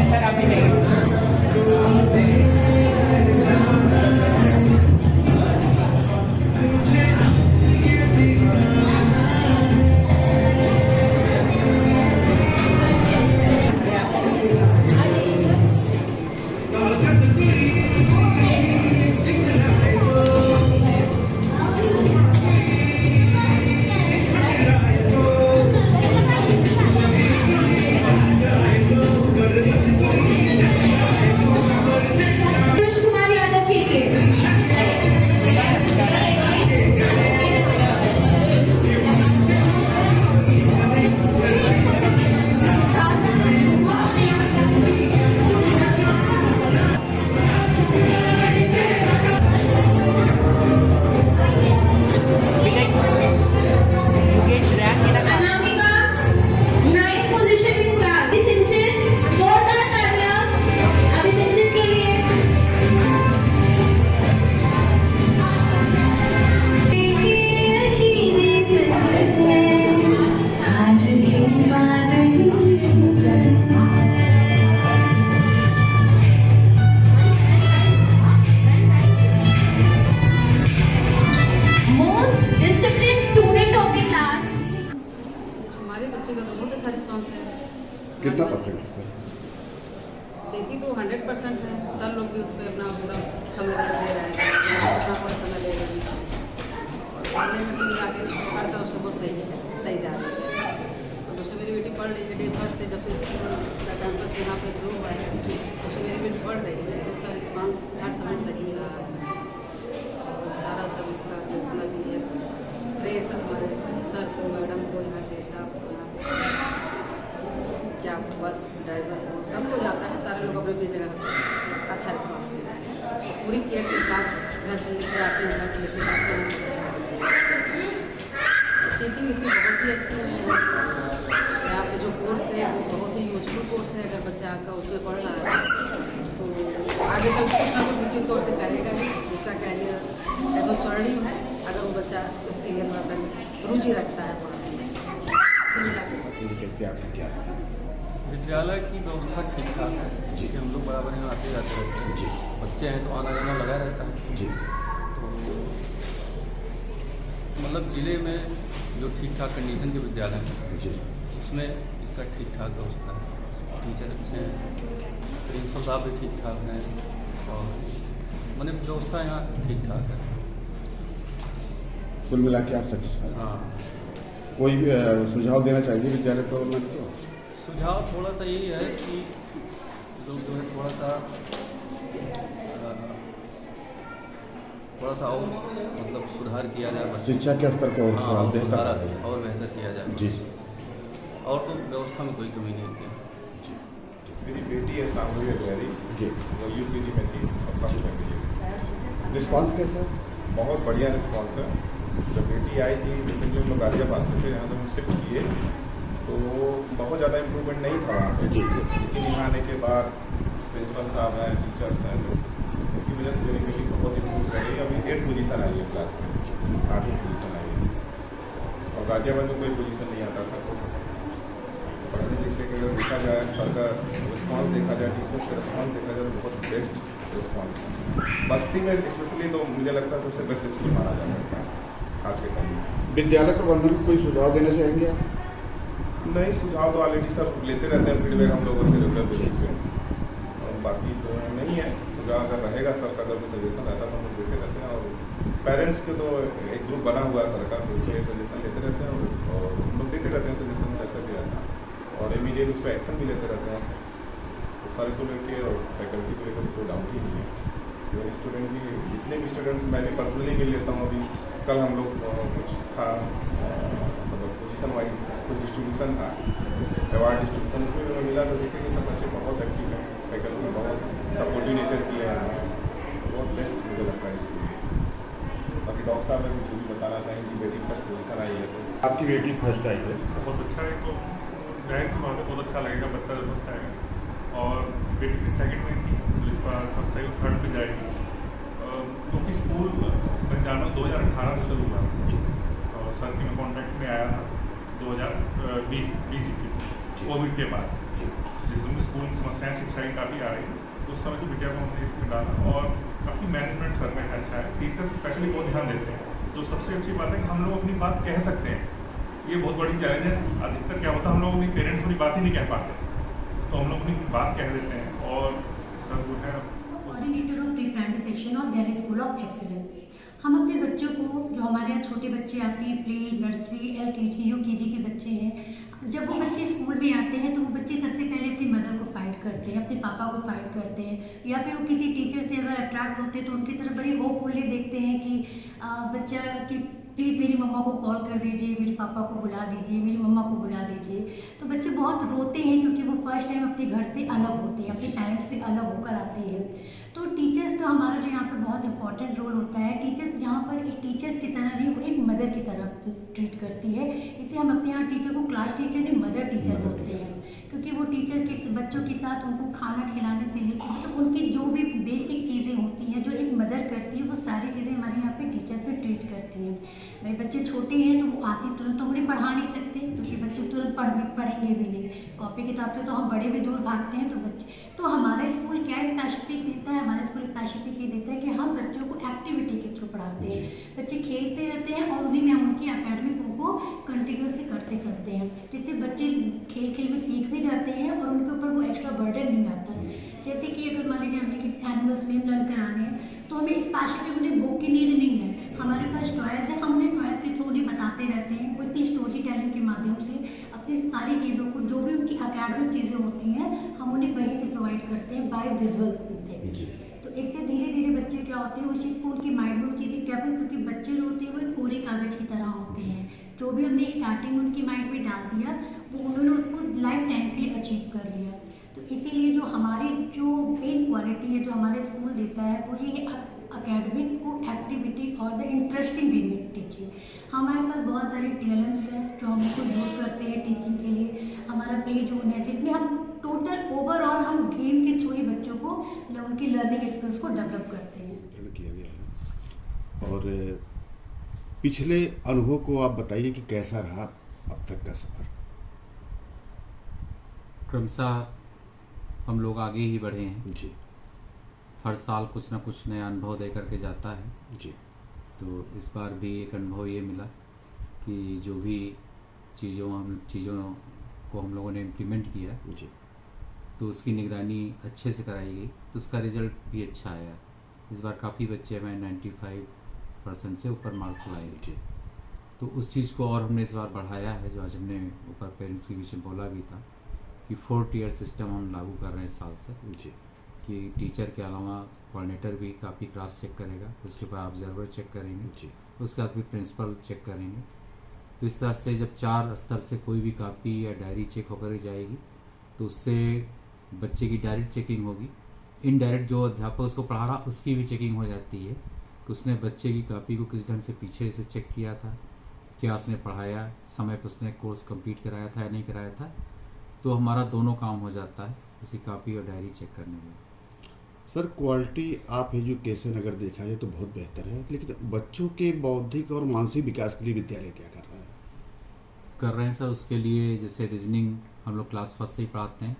Sir अभी नहीं कितना परसेंट देती तो 100% है। सर लोग भी उस पर अपना पूरा समय दे रहे हैं, अपना पूरा समय दे रहे हैं और पढ़ने में कुछ आगे पढ़ता उससे बहुत सही जा रही है। और जब से मेरी बेटी पढ़ रही है डे फर्स्ट से, जब से स्कूल का कैंपस यहाँ पे शुरू हुआ है तब से मेरी बेटी पढ़ रही है तो उसका रिस्पांस हर समय सही रहा है। सारा सब इसका जितना भी है श्रेय सब हमारे सर को, मैडम को, यहाँ के स्टाफ को, यहाँ क्या बस ड्राइवर को सबको जाता है। सारे लोग अपने अपनी जगह अच्छा रिस्पांस दे रहे हैं। पूरी केयर के साथ घर से लेकर आते हैं, घर से लेकर आते हैं। टीचिंग इसकी बहुत ही अच्छी है। यहाँ पे जो कोर्स है वो बहुत ही यूजफुल कोर्स है। अगर बच्चा का उसमें पढ़ रहा है तो आगे चल कुछ ना कुछ निश्चित तौर से करेगा ही। उसका कैरियर है तो स्वर्णिम है अगर वो बच्चा उसके लिए थोड़ा सा रुचि रखता है पढ़ने में। विद्यालय की व्यवस्था ठीक ठाक है जी। हम लोग बराबर यहाँ आते जाते रहते हैं जी। बच्चे हैं तो आना जाना लगा रहता है जी। तो मतलब ज़िले में जो ठीक ठाक कंडीशन के विद्यालय हैं जी उसमें इसका ठीक ठाक व्यवस्था है। टीचर अच्छे हैं, प्रिंसिपल साहब भी ठीक ठाक हैं और मैंने व्यवस्था यहाँ ठीक ठाक है। कुल मिला के आप सेटिस्फाइड? हाँ। कोई भी सुझाव देना चाहिए विद्यालय प्रबंधन को? सुझाव थोड़ा सा यही है कि लोग जो है थोड़ा सा और मतलब सुधार किया जाए। शिक्षा के स्तर को और बेहतर किया जाए जी। और तो व्यवस्था में कोई कमी नहीं है। मेरी बेटी है सामूहिक अग्रहरी जी, वो यूपीजी में थी और फर्स्ट में गई। रिस्पॉन्स कैसा? बहुत बढ़िया रिस्पॉन्स है। जब बेटी आई थी रिसेंटली हम लोग गाजियाबाद से फिर यहाँ से हम शिफ्ट किए तो बहुत ज़्यादा इम्प्रूवमेंट नहीं था वहाँ पर। लेकिन यहाँ आने के बाद प्रिंसिपल साहब हैं, टीचर्स हैं, लोग उनकी वजह से मेरी बेटी बहुत इम्प्रूव कर रही है। अभी 8 पोजीशन आई है क्लास में, 8वीं पोजीशन आई है और गाजियाबाद में कोई पोजीशन नहीं आता था। तो पढ़ने लिखने के अगर देखा जाए, सर का रिस्पॉन्स देखा जाए, टीचर्स का रिस्पॉन्स देखा जाए तो बहुत बेस्ट रिस्पॉन्स है। बस्ती में स्पेशली तो मुझे लगता है सबसे बेस्ट स्कूल माना जा सकता है आज के टाइम में। विद्यालय प्रबंधन को कोई सुझाव देना चाहेंगे आप? नहीं, सुझाव तो ऑलरेडी सर लेते रहते हैं फीडबैक हम लोगों से रेगुलर बेसिस पे और बाकी तो नहीं है। सुझाव अगर रहेगा सर का, अगर कोई सजेशन रहता है तो हम लोग देते रहते हैं और पेरेंट्स के तो एक ग्रुप बना हुआ है सरकार, उसके सजेशन लेते रहते हैं और हम लोग देते रहते हैं सजेशन जैसा भी रहता है और इमीडिएट उस पर एक्शन भी लेते रहते हैं। तो सर को लेकर और फैकल्टी को लेकर कोई डाउट ही नहीं है। जो स्टूडेंट भी, जितने भी स्टूडेंट्स मैंने पर्सनली मिल लेता हूँ, अभी कल हम लोग कुछ था मतलब पोजीशन वाइज कुछ डिस्ट्रीब्यूशन था, अवार्ड डिस्ट्रीब्यूशन, उसमें भी मैं मिला तो देखे कि सब बच्चे बहुत एक्टिव हैं, फैकल्टी बहुत सपोर्टिव नेचर की है, बहुत बेस्ट मुझे लगता है इसलिए। बाकी डॉक्टर साहब ने मुझे भी बताना चाहेंगे कि बेटी फर्स्ट पोजीशन आई है तो आपकी बेटी फर्स्ट आई है, बहुत अच्छा है। तो जाहिर सी बात है बहुत अच्छा लगेगा, बच्चा फर्स्ट आएगा और बेटी की सेकंड में थी तो इस बार फर्स्ट आई, थर्ड पे जाएगी क्योंकि स्कूल 95 2018 से शुरू हुआ सर के मैं कॉन्टैक्ट में आया था 2020-21 में, कोविड के बाद, जिसमें स्कूल की समस्याएं शिक्षा की काफ़ी आ रही है। उस समय तो बिटिया को हमने इसमें डाला और काफ़ी मैनेजमेंट सर में अच्छा है, टीचर्स स्पेशली बहुत ध्यान देते हैं। तो सबसे अच्छी बात है कि हम लोग अपनी बात कह सकते हैं, ये बहुत बड़ी चैलेंज है। अधिकतर क्या होता है, हम लोग अपनी पेरेंट्स अपनी बात ही नहीं कह पाते, तो हम लोग अपनी बात कह देते हैं। और सर जो है coordinator of pre primary section of Delhi school of excellence. हम अपने बच्चों को, जो हमारे यहाँ छोटे बच्चे आते हैं, प्ले, नर्सरी, LKG, UKG के बच्चे हैं, जब वो बच्चे स्कूल में आते हैं तो वो बच्चे सबसे पहले अपनी मदर को फाइट करते हैं, अपने पापा को फाइट करते हैं, या फिर वो किसी टीचर से अगर अट्रैक्ट होते हैं तो उनकी तरफ बड़ी होपफुली देखते हैं कि बच्चा कि प्लीज़ मेरी मम्मा को कॉल कर दीजिए, मेरे पापा को बुला दीजिए, मेरी मम्मा को बुला दीजिए। तो बच्चे बहुत रोते हैं क्योंकि वो फर्स्ट टाइम अपने घर से अलग होते हैं, अपने पेरेंट्स से अलग होकर आते हैं। तो टीचर्स का हमारा जो यहाँ पर बहुत इंपॉर्टेंट रोल होता है। टीचर्स यहाँ पर एक टीचर्स की तरह नहीं, वो एक मदर की तरह ट्रीट करती है। इसे हम अपने यहाँ टीचर को क्लास टीचर नहीं, मदर टीचर बोलते हैं, क्योंकि वो टीचर के बच्चों के साथ उनको खाना खिलाने से लेकर मतलब उनकी जो भी बेसिक चीज़ें होती हैं जो एक मदर करती है, वो सारी चीज़ें हमारे यहाँ पे टीचर्स पे ट्रीट करती हैं। भाई बच्चे छोटे हैं तो वो आते तुरंत तो उन्हें पढ़ा नहीं सकते, क्योंकि बच्चे तुरंत पढ़ेंगे भी नहीं, कॉपी किताब से तो हम बड़े भी दूर भागते हैं। तो बच्चे, तो हमारा स्कूल क्या स्पेसिफिक देता है, हमारा स्कूल स्पेसिफिक ये देता है कि हम बच्चों को एक्टिविटी के थ्रू पढ़ाते हैं। बच्चे खेलते रहते हैं और उन्हीं में हम उनकी एकेडमिक को कंटिन्यूसली करते चलते हैं, जिससे बच्चे खेल खेल में सीख भी जाते हैं और उनके ऊपर वो एक्स्ट्रा बर्डन नहीं आता। जैसे कि अगर मान लीजिए हमें किसी एनिमल्स नेम लर्न कराने हैं तो हमें स्पेसिफिक उन्हें बुक की नीड नहीं है, हमारे पास टॉयज है, हम उन्हें टॉयज के थ्रू उन्हें बताते रहते हैं। वो इतनी स्टोरी टेलिंग के माध्यम से अपनी सारी चीज़ों को, जो भी उनकी एकेडमिक चीज़ें होती हैं, हम उन्हें वहीं से प्रोवाइड करते हैं, बाय विजुअल देते हैं। तो इससे धीरे धीरे बच्चे क्या होते हैं, उस चीज़ को उनके माइंड में वो चीज़ें क्या, क्योंकि बच्चे जो होते हैं वो एक कोरे कागज़ की तरह होते हैं। जो भी हमने स्टार्टिंग में उनके माइंड में डाल दिया वो उन्होंने उसको लाइफ टाइम के लिए अचीव कर लिया। तो इसीलिए जो हमारी जो मेन क्वालिटी है जो हमारा स्कूल देता है वो ये एकेडमिक को एक्टिविटी और द इंटरेस्टिंग वे में टीचिंग। हमारे पास बहुत सारे टैलेंट्स हैं जो हम उनको यूज़ करते हैं टीचिंग के लिए। हमारा प्ले जोन है जिसमें हम टोटल ओवरऑल हम गेम के थ्रू ही बच्चों को उनकी लर्निंग स्किल्स को डेवलप करते हैं। किया गया है। और पिछले अनुभव को आप बताइए कि कैसा रहा अब तक का सफर। क्रमशः हम लोग आगे ही बढ़े हैं जी। हर साल कुछ ना कुछ नया अनुभव दे करके जाता है जी। तो इस बार भी एक अनुभव ये मिला कि जो भी चीज़ों को हम लोगों ने इम्प्लीमेंट किया जी। तो उसकी निगरानी अच्छे से कराई गई तो उसका रिज़ल्ट भी अच्छा आया। इस बार काफ़ी बच्चे हमें 95% से ऊपर मार्क्स लाए जी। तो उस चीज़ को और हमने इस बार बढ़ाया है, जो आज हमने ऊपर पेरेंट्स के बीच में बोला भी था कि 4 टियर सिस्टम हम लागू कर रहे हैं इस साल से जी। कि टीचर के अलावा कोऑर्डिनेटर भी काफ़ी क्रॉस चेक करेगा, उसके बाद ऑब्जर्वर चेक करेंगे जी। उसके बाद फिर प्रिंसिपल चेक करेंगे। तो इस तरह से जब 4 स्तर से कोई भी कापी या डायरी चेक होकर ही जाएगी तो उससे बच्चे की डायरेक्ट चेकिंग होगी, इनडायरेक्ट जो अध्यापक उसको पढ़ा रहा उसकी भी चेकिंग हो जाती है कि उसने बच्चे की कापी को किस ढंग से पीछे से चेक किया था, क्या उसने पढ़ाया, समय पर उसने कोर्स कंप्लीट कराया था या नहीं कराया था। तो हमारा दोनों काम हो जाता है उसी कापी और डायरी चेक करने में। सर क्वालिटी ऑफ एजुकेशन अगर देखा जाए तो बहुत बेहतर है, लेकिन बच्चों के बौद्धिक और मानसिक विकास के लिए विद्यालय क्या कर रहा है? कर रहे हैं सर, उसके लिए जैसे रीजनिंग हम लोग क्लास फर्स्ट से ही पढ़ाते हैं।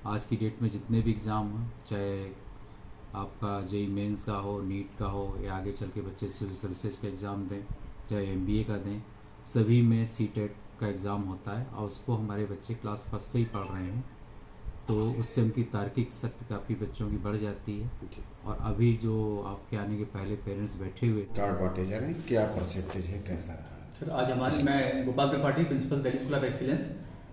आज की डेट में जितने भी एग्ज़ाम हो, चाहे आपका जेईई मेंस का हो, नीट का हो या आगे चल के बच्चे सिविल सर्विसेज का एग्ज़ाम दें, चाहे एमबीए का दें, सभी में सीटेट का एग्ज़ाम होता है और उसको हमारे बच्चे क्लास फर्स्ट से ही पढ़ रहे हैं। तो उससे उनकी तार्किक शक्ति काफ़ी बच्चों की बढ़ जाती है। और अभी जो आपके आने के पहले पेरेंट्स बैठे हुए कार्ड बांटे जा रहे हैं, क्या परसेंटेज है, कैसा रहा? सर आज हमारे, मैं Gopal Tripathi, principal Delhi school of excellence.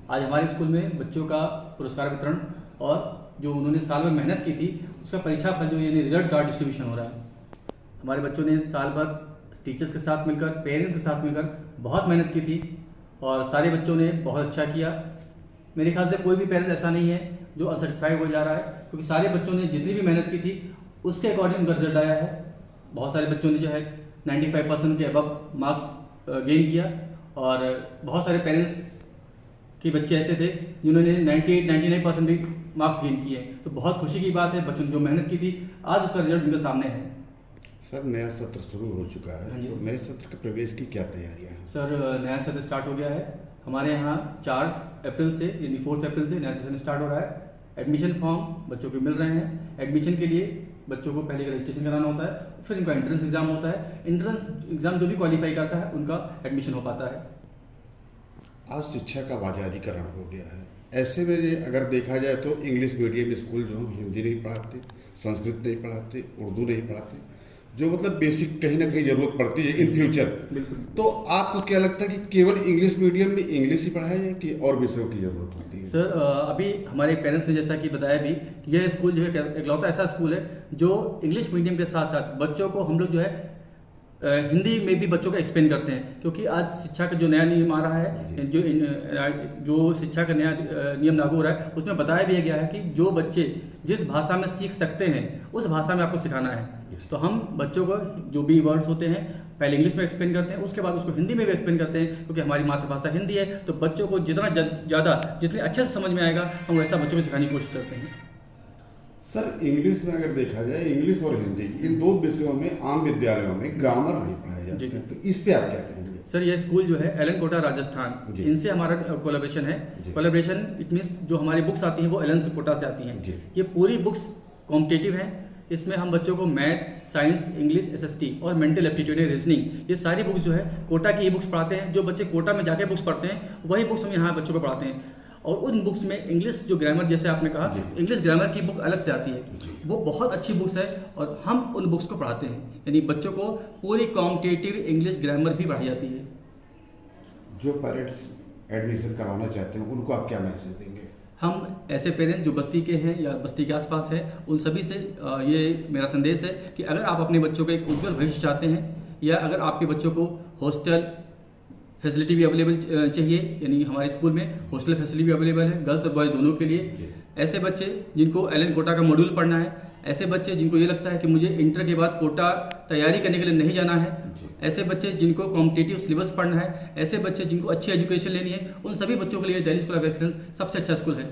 आज हमारे स्कूल में बच्चों का पुरस्कार वितरण और जो उन्होंने साल में मेहनत की थी उसका परीक्षा फल जो यानी रिजल्ट कार्ड डिस्ट्रीब्यूशन हो रहा है। हमारे बच्चों ने साल भर टीचर्स के साथ मिलकर, पेरेंट्स के साथ मिलकर बहुत मेहनत की थी और सारे बच्चों ने बहुत अच्छा किया। मेरे ख्याल से कोई भी पेरेंट्स ऐसा नहीं है जो अनसेटिस्फाइड हो जा रहा है, क्योंकि सारे बच्चों ने जितनी भी मेहनत की थी उसके अकॉर्डिंग उनका रिजल्ट आया है। बहुत सारे बच्चों ने जो है 95% के अबव मार्क्स गेन किया और बहुत सारे पेरेंट्स के बच्चे ऐसे थे जिन्होंने 98-99% भी मार्क्स गेन किए। तो बहुत खुशी की बात है, बच्चों ने जो मेहनत की थी आज उसका रिजल्ट उनके सामने है। सर नया सत्र शुरू हो चुका है, हाँ जी। तो नए सत्र के प्रवेश की क्या तैयारियां हैं? सर नया सत्र स्टार्ट हो गया है हमारे यहाँ 4 अप्रैल से, यानी 4 अप्रैल से नया सेशन स्टार्ट हो रहा है। एडमिशन फॉर्म बच्चों को मिल रहे हैं। एडमिशन के लिए बच्चों को पहले रजिस्ट्रेशन कराना होता है, फिर इनका एंट्रेंस एग्जाम होता है। एंट्रेंस एग्जाम जो भी क्वालिफाई करता है उनका एडमिशन हो पाता है। आज शिक्षा का बाजारीकरण हो गया है, ऐसे में ये अगर देखा जाए तो इंग्लिश मीडियम स्कूल जो हिंदी नहीं पढ़ाते, संस्कृत नहीं पढ़ाते, उर्दू नहीं पढ़ाते, जो मतलब बेसिक कहीं ना कहीं जरूरत पड़ती है इन फ्यूचर। तो आपको क्या लगता है कि केवल इंग्लिश मीडियम में इंग्लिश ही पढ़ाया जाए कि और विषयों की जरूरत होती है? सर अभी हमारे पेरेंट्स ने जैसा कि बताया भी कि यह स्कूल जो है इकलौता ऐसा स्कूल है जो इंग्लिश मीडियम के साथ साथ बच्चों को हम लोग जो है हिंदी में भी बच्चों का एक्सप्लेन करते हैं, क्योंकि आज शिक्षा का जो नया नियम आ रहा है, जो शिक्षा का नया नियम लागू हो रहा है, उसमें बताया भी गया है कि जो बच्चे जिस भाषा में सीख सकते हैं उस भाषा में आपको सिखाना है। तो हम बच्चों को जो भी वर्ड्स होते हैं पहले इंग्लिश में एक्सप्लेन करते हैं, उसके बाद उसको हिंदी में भी एक्सप्लेन करते हैं, क्योंकि हमारी मातृभाषा हिंदी है। तो बच्चों को जितना ज़्यादा जितने अच्छे से समझ में आएगा हम वैसा बच्चों को सिखाने की कोशिश करते हैं। सर इंग्लिश में अगर देखा जाए, इंग्लिश और हिंदी इन दो विषयों में आम विद्यालयों में ग्रामर नहीं पढ़ाया जाता जी। है, तो इस पे आप क्या कहेंगे? सर ये स्कूल जो है एलन कोटा राजस्थान, जी। इनसे हमारा कोलैबोरेशन है। जी। कोलैबोरेशन इट मीन्स जो हमारी बुक्स आती हैं वो एलन कोटा से आती हैं। जी। ये पूरी बुक्स कॉम्पिटिटिव हैं। इसमें हम बच्चों को मैथ, साइंस, इंग्लिश, SST और मेंटल एप्टीट्यूड रीजनिंग, ये सारी बुक्स जो है कोटा की ये बुक्स पढ़ाते हैं। जो बच्चे कोटा में जाके बुक्स पढ़ते हैं वही बुक्स हम यहाँ बच्चों को पढ़ाते हैं। और उन बुक्स में इंग्लिश जो ग्रामर, जैसे आपने कहा, इंग्लिश ग्रामर की बुक अलग से आती है, वो बहुत अच्छी बुक्स है और हम उन बुक्स को पढ़ाते हैं। यानी बच्चों को पूरी कॉम्पिटिटिव इंग्लिश ग्रामर भी पढ़ाई जाती है। जो पेरेंट्स एडमिशन करवाना चाहते हैं उनको आप क्या मैसेज देंगे? हम ऐसे पेरेंट्स जो बस्ती के हैं या बस्ती के आसपास हैं उन सभी से ये मेरा संदेश है कि अगर आप अपने बच्चों को एक उज्जवल भविष्य चाहते हैं, या अगर आपके बच्चों को हॉस्टल फैसिलिटी भी अवेलेबल चाहिए, यानी हमारे स्कूल में हॉस्टल फैसिलिटी भी अवेलेबल है गर्ल्स और बॉयज़ दोनों के लिए। ऐसे बच्चे जिनको एलन कोटा का मॉड्यूल पढ़ना है, ऐसे बच्चे जिनको ये लगता है कि मुझे इंटर के बाद कोटा तैयारी करने के लिए नहीं जाना है, ऐसे बच्चे जिनको कॉम्पिटिटिव सिलेबस पढ़ना है, ऐसे बच्चे जिनको अच्छी एजुकेशन लेनी है, उन सभी बच्चों के लिए दिल्ली स्कूल ऑफ एक्सीलेंस सबसे अच्छा स्कूल है।